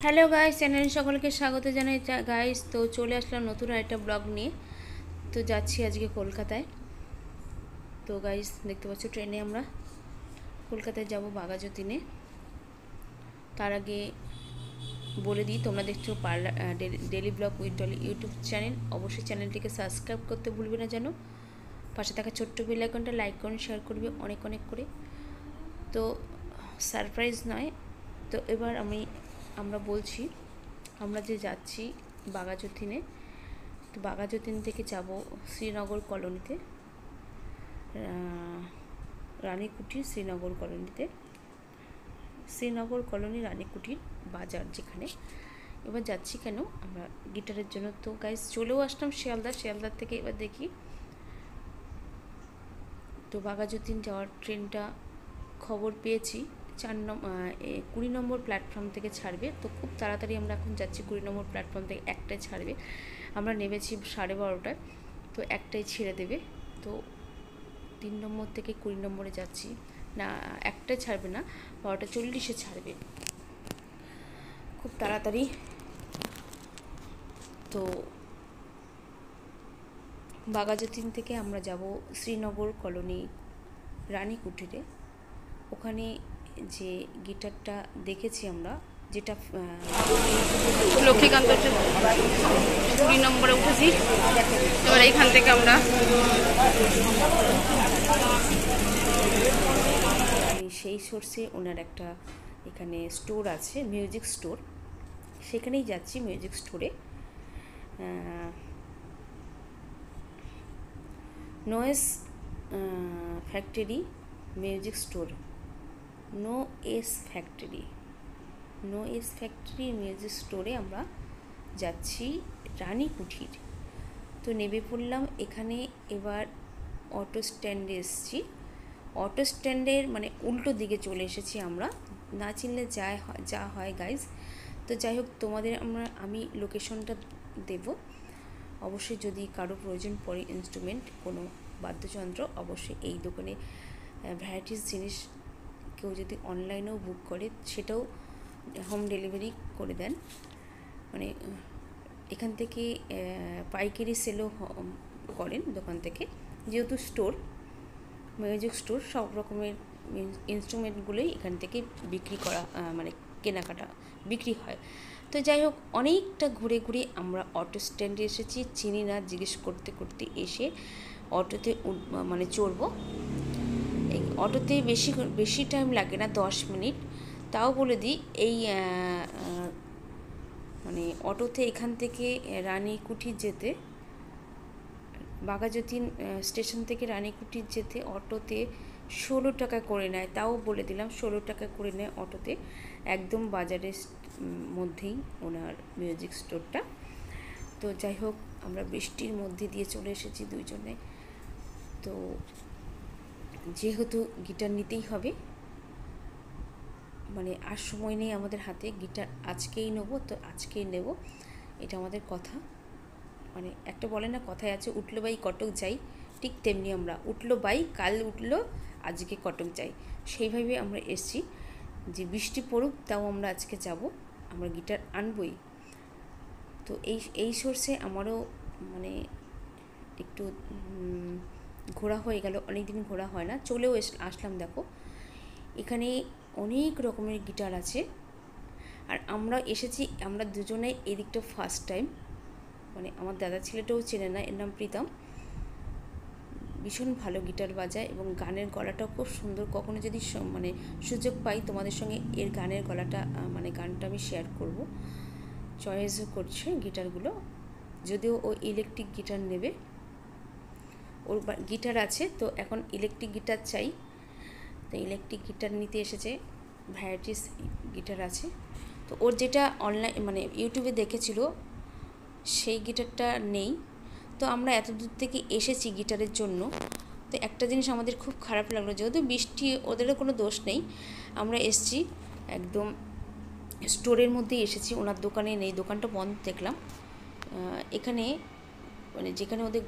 Hello guys, চ্যানেলে সকলকে স্বাগত জানাই গাইস। তো চলে আসলাম নতুন আরেকটা ব্লগ নিয়ে। তো যাচ্ছি আজকে কলকাতায়। তো গাইস দেখতে পাচ্ছ ট্রেনে আমরা কলকাতায় যাব বাঘাযতীনে। তার আগে বলে দিই, তোমরা দেখছো daily blog with Dolly YouTube channel. অবশ্যই চ্যানেলটিকে সাবস্ক্রাইব করতে ভুলবে না যেন। পাশে থাকা ছোট্ট বেল আইকনটা লাইক করুন, শেয়ার করবে অনেক অনেক করে। তো সারপ্রাইজ নয়, তো এবার আমরা বলছি আমরা যে যাচ্ছি বাঘাযতীনে। তো বাঘাযতীন থেকে যাব শ্রীনগর কলোনিতে, রানীকুঠির শ্রীনগর কলোনিতে, শ্রীনগর কলোনি রানীকুঠির বাজার যেখানে। এবার যাচ্ছি কেন, আমরা গিটারের জন্য। তো গাইজ চলেও আসলাম শিয়ালদার থেকে। এবার দেখি তো বাঘাযতীন যাওয়ার ট্রেনটা খবর পেয়েছি 20 নম্বর প্ল্যাটফর্ম থেকে ছাড়বে। তো খুব তাড়াতাড়ি আমরা এখন যাচ্ছি 20 নম্বর প্ল্যাটফর্ম থেকে। একটাই ছাড়বে, আমরা নেমেছি 12:30টায়, তো একটাই ছেড়ে দেবে। তো 3 নম্বর থেকে 20 নম্বরে যাচ্ছি। না, একটাই ছাড়বে না, 12:40 ছাড়বে, খুব তাড়াতাড়ি। তো বাঘাযতীন থেকে আমরা যাব শ্রীনগর কলোনি রানীকুঠিরে। ওখানে যে গিটারটা দেখেছি আমরা, যেটা লক্ষ্মীকান্ত 20 নম্বরে উঠেছি। এবার এইখান থেকে আমরা সেই সোর্সে ওনার একটা এখানে স্টোর আছে, মিউজিক স্টোর, সেখানেই যাচ্ছি। মিউজিক স্টোরে noise factory music store, noise factory music স্টোরে আমরা যাচ্ছি রানীকুঠির। তো নেমে পড়লাম এখানে। এবার অটো স্ট্যান্ডে এসেছি। অটো স্ট্যান্ডের মানে উল্টো দিকে চলে এসেছি আমরা। না চিনলে যা হয় গাইজ। তো যাই হোক, তোমাদের আমি লোকেশনটা দেব। অবশ্যই যদি কারো প্রয়োজন পড়ে ইনস্ট্রুমেন্ট, কোনো বাদ্যযন্ত্র, অবশ্যই এই দোকানে ভ্যারাইটিস জিনিস কেউ যদি অনলাইনেও বুক করে সেটাও হোম ডেলিভারি করে দেন। মানে এখান থেকে পাইকারি সেলও করেন দোকান থেকে, যেহেতু স্টোর, মিউজিক স্টোর, সব রকমের ইনস্ট্রুমেন্টগুলোই এখান থেকে বিক্রি করা, মানে কেনাকাটা বিক্রি হয়। তো যাই হোক, অনেকটা ঘুরে ঘুরে আমরা অটো স্ট্যান্ডে এসেছি। চিনি না, জিজ্ঞেস করতে করতে এসে অটোতে মানে চড়বো। এই অটোতে বেশি টাইম লাগে না, 10 মিনিট। তাও বলে দিই, এই মানে অটোতে এখান থেকে রানীকুঠির যেতে, বাঘাযতীন স্টেশন থেকে রানীকুঠির যেতে অটোতে 16 টাকা করে নেয়। তাও বলে দিলাম, 16 টাকা করে নেয় অটোতে। একদম বাজারের মধ্যেই ওনার মিউজিক স্টোরটা। তো যাই হোক, আমরা বৃষ্টির মধ্যে দিয়ে চলে এসেছি দুইজনে। তো যেহেতু গিটার নিতেই হবে, মানে আর সময় নেই আমাদের হাতে, গিটার আজকেই নেবো, তো আজকেই নেব, এটা আমাদের কথা। মানে একটা বলে না, কথায় আছে, উঠলো বাই কটক যাই, ঠিক তেমনি আমরা উঠলো বাই, কাল উঠলো, আজকে কটক যাই। সেইভাবে আমরা এসছি যে বৃষ্টি পড়ুক, তাও আমরা আজকে যাব, আমরা গিটার আনবই। তো এই সোর্সে আমারও মানে একটু ঘোরা হয়ে গেল, অনেক দিন ঘোরা হয় না। চলেও আসলাম। দেখো এখানে অনেক রকমের গিটার আছে। আর আমরা এসেছি, আমরা দুজনে এদিকটা ফার্স্ট টাইম। মানে আমার দাদা ছেলেটাও চেনে না, এর নাম প্রীতম। ভীষণ ভালো গিটার বাজায় এবং গানের গলাটাও খুব সুন্দর। কখনো যদি মানে সুযোগ পাই, তোমাদের সঙ্গে এর গানের গলাটা, মানে গানটা আমি শেয়ার করব। চয়েসও করছে গিটারগুলো, যদিও ও ইলেকট্রিক গিটার নেবে, ওর গিটার আছে, তো এখন ইলেকট্রিক গিটার চাই। তো ইলেকট্রিক গিটার নিতে এসেছে, ভ্যারাইটিস গিটার আছে। তো ওর যেটা অনলাইন মানে ইউটিউবে দেখেছিল সেই গিটারটা নেই। তো আমরা এত দূর থেকে এসেছি গিটারের জন্য। তো একটা জিনিস আমাদের খুব খারাপ লাগলো, যেহেতু বৃষ্টি, ওদেরও কোনো দোষ নেই, আমরা এসেছি একদম স্টোরের মধ্যেই এসেছি, ওনার দোকানে নেই, দোকানটা বন্ধ দেখলাম। এখানে মানে যেখানে ওদের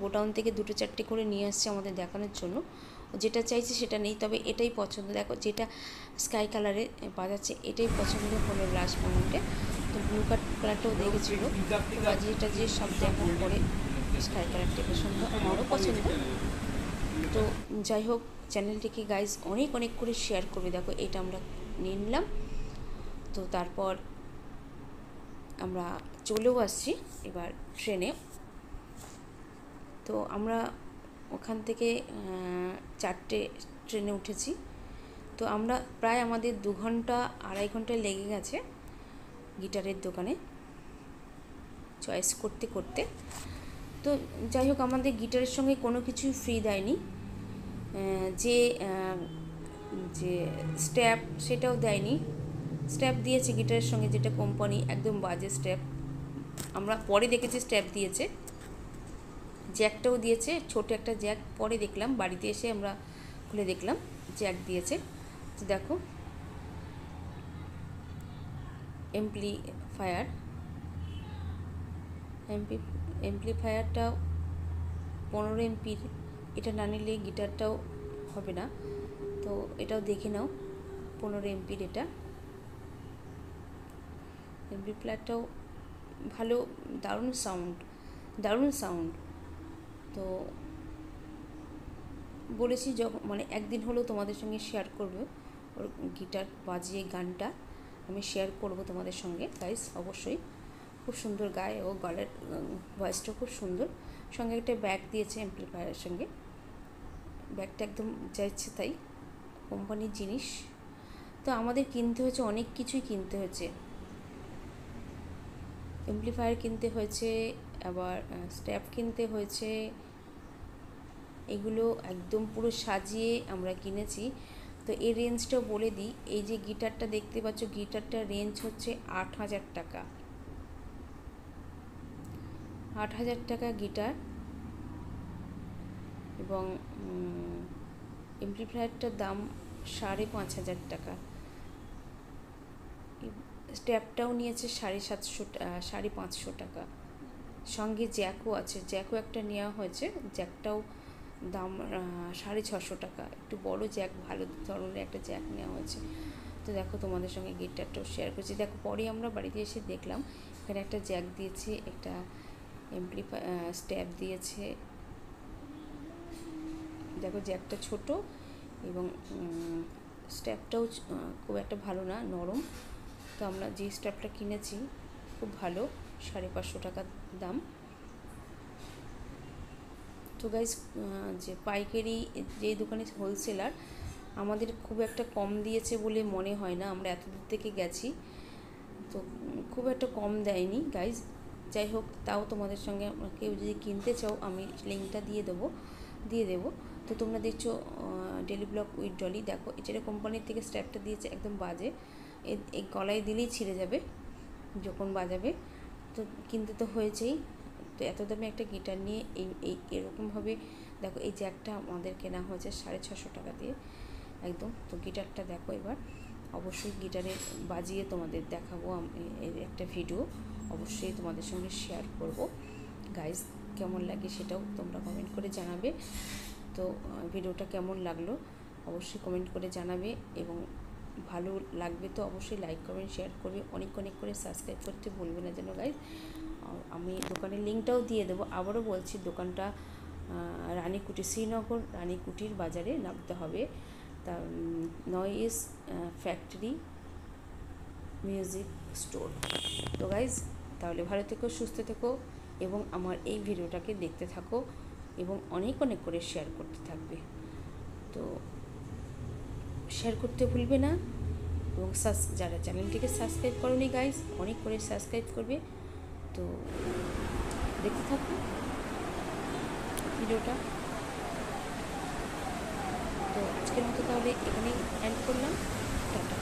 গোডাউন থেকে 2-4টে করে নিয়ে আসছে আমাদের দেখানোর জন্য। যেটা চাইছে সেটা নেই, তবে এটাই পছন্দ। দেখো যেটা স্কাই কালারে বাজাচ্ছে এটাই পছন্দ হলো লাস্ট মোমেন্টে। তো ব্লু কালারটাও দেখেছিলো, বাজিয়ে টাজিয়ে সব দেখার পরে স্কাই কালারটা পছন্দ, আমারও পছন্দ। তো যাই হোক, চ্যানেলটিকে গাইজ অনেক অনেক করে শেয়ার করবে। দেখো এটা আমরা নিয়ে নিলাম। তো তারপর আমরা চলেও আসছি এবার ট্রেনে। তো আমরা ওখান থেকে 4টে ট্রেনে উঠেছি। তো আমরা প্রায় আমাদের 2 ঘন্টা 2.5 ঘন্টা লেগে গেছে গিটারের দোকানে চয়েস করতে করতে। তো যাই হোক, আমাদের গিটারের সঙ্গে কোনো কিছুই ফ্রি দেয়নি। যে যে স্ট্যাপ সেটাও দেয়নি। স্ট্যাপ দিয়েছে গিটারের সঙ্গে, যেটা কোম্পানি, একদম বাজে স্ট্যাপ। আমরা পরে দেখেছি স্ট্যাপ দিয়েছে, জ্যাকটাও দিয়েছে, ছোট একটা জ্যাক। পরে দেখলাম, বাড়িতে এসে আমরা খুলে দেখলাম জ্যাক দিয়েছে। তো দেখো এমপ্লিফায়ারটাও 15 এমপির। এটা না নিলে গিটারটাও হবে না। তো এটাও দেখে নাও, 15 এমপির। এটা এমপ্লিফায়ারটাও ভালো, দারুণ সাউন্ড। তো বলেছি যখন মানে একদিন হলেও তোমাদের সঙ্গে শেয়ার করবো ওর গিটার বাজিয়ে গানটা আমি শেয়ার করব তোমাদের সঙ্গে গাইস, অবশ্যই। খুব সুন্দর গায় ও, গলার ভয়েসটা খুব সুন্দর। সঙ্গে একটা ব্যাগ দিয়েছে এমপ্লিফায়ারের সঙ্গে, ব্যাগটা একদম যা ইচ্ছে তাই, কোম্পানির জিনিস। তো আমাদের কিনতে হয়েছে, অনেক কিছুই কিনতে হয়েছে। এমপ্লিফায়ার কিনতে হয়েছে, আবার স্ট্যাপ কিনতে হয়েছে। এগুলো একদম পুরো সাজিয়ে আমরা কিনেছি। তো এই রেঞ্জটাও বলে দিই, এই যে গিটারটা দেখতে পাচ্ছ, গিটারটার রেঞ্জ হচ্ছে 8,000 টাকা। 8,000 টাকা গিটার। এবং এমপ্লিফায়ারটার দাম 5,500 টাকা। স্ট্যাপটাও নিয়েছে 550 টাকা। সঙ্গে জ্যাকও আছে, জ্যাকও একটা নেওয়া হয়েছে, জ্যাকটাও দাম 650 টাকা। একটু বড় জ্যাক, ভালো ধরনের একটা জ্যাক নেওয়া হয়েছে। তো দেখো তোমাদের সঙ্গে গিটারটাও শেয়ার করছি। দেখো পরে আমরা বাড়িতে এসে দেখলাম এখানে একটা জ্যাক দিয়েছে, একটা স্ট্যাপ দিয়েছে। দেখো জ্যাকটা ছোট এবং স্ট্যাপটাও খুব একটা ভালো না, নরম। তো আমরা যে স্ট্যাপটা কিনেছি খুব ভালো, 550 টাকা দাম। তো গাইজ, যে পাইকারি যে দোকানে হোলসেলার, আমাদের খুব একটা কম দিয়েছে বলে মনে হয় না, আমরা এত দূর থেকে গেছি তো খুব একটা কম দেয়নি গাইজ। যাই হোক, তাও তোমাদের সঙ্গে কেউ যদি কিনতে চাও আমি লিঙ্কটা দিয়ে দেবো। তো তোমরা দেখছো ডেলি ব্লগ উইথ ডলি। দেখো এটা কোম্পানির থেকে স্ট্যাপটা দিয়েছে, একদম বাজে, এই গলায় দিলেই ছিঁড়ে যাবে যখন বাজাবে। তো কিনতে তো হয়েছেই। তো এত দামে একটা গিটার নিয়ে এরকমভাবে দেখো, এই জ্যাকটা আমাদের কেনা হয়েছে 650 টাকা দিয়ে একদম। তো গিটারটা দেখো এবার, অবশ্যই গিটারে বাজিয়ে তোমাদের দেখাবো এর একটা ভিডিও, অবশ্যই তোমাদের সঙ্গে শেয়ার করব গাইজ। কেমন লাগে সেটাও তোমরা কমেন্ট করে জানাবে। তো ভিডিওটা কেমন লাগলো অবশ্যই কমেন্ট করে জানাবে, এবং ভালো লাগবে তো অবশ্যই লাইক কমেন্ট শেয়ার করবে, অনেক অনেক করে সাবস্ক্রাইব করতে ভুলবে না যেন গাইজ। আমি দোকানের লিঙ্কটাও দিয়ে দেবো। আবারও বলছি, দোকানটা রানীকুটি, শ্রীনগর রানীকুটির বাজারে নামতে হবে। তা নয়েজ ফ্যাক্টরি মিউজিক স্টোর। তো গাইজ, তাহলে ভালো থেকো, সুস্থ থেকো, এবং আমার এই ভিডিওটাকে দেখতে থাকো এবং অনেক অনেক করে শেয়ার করতে থাকবে। তো শেয়ার করতে ভুলবে না, এবং যারা চ্যানেলটিকে সাবস্ক্রাইব করোনি গাইজ, অনেক করে সাবস্ক্রাইব করবে। তো দেখতে থাকো ভিডিওটা। তো আজকের মতো তাহলে এখানেই এন্ড করলাম, টাটা।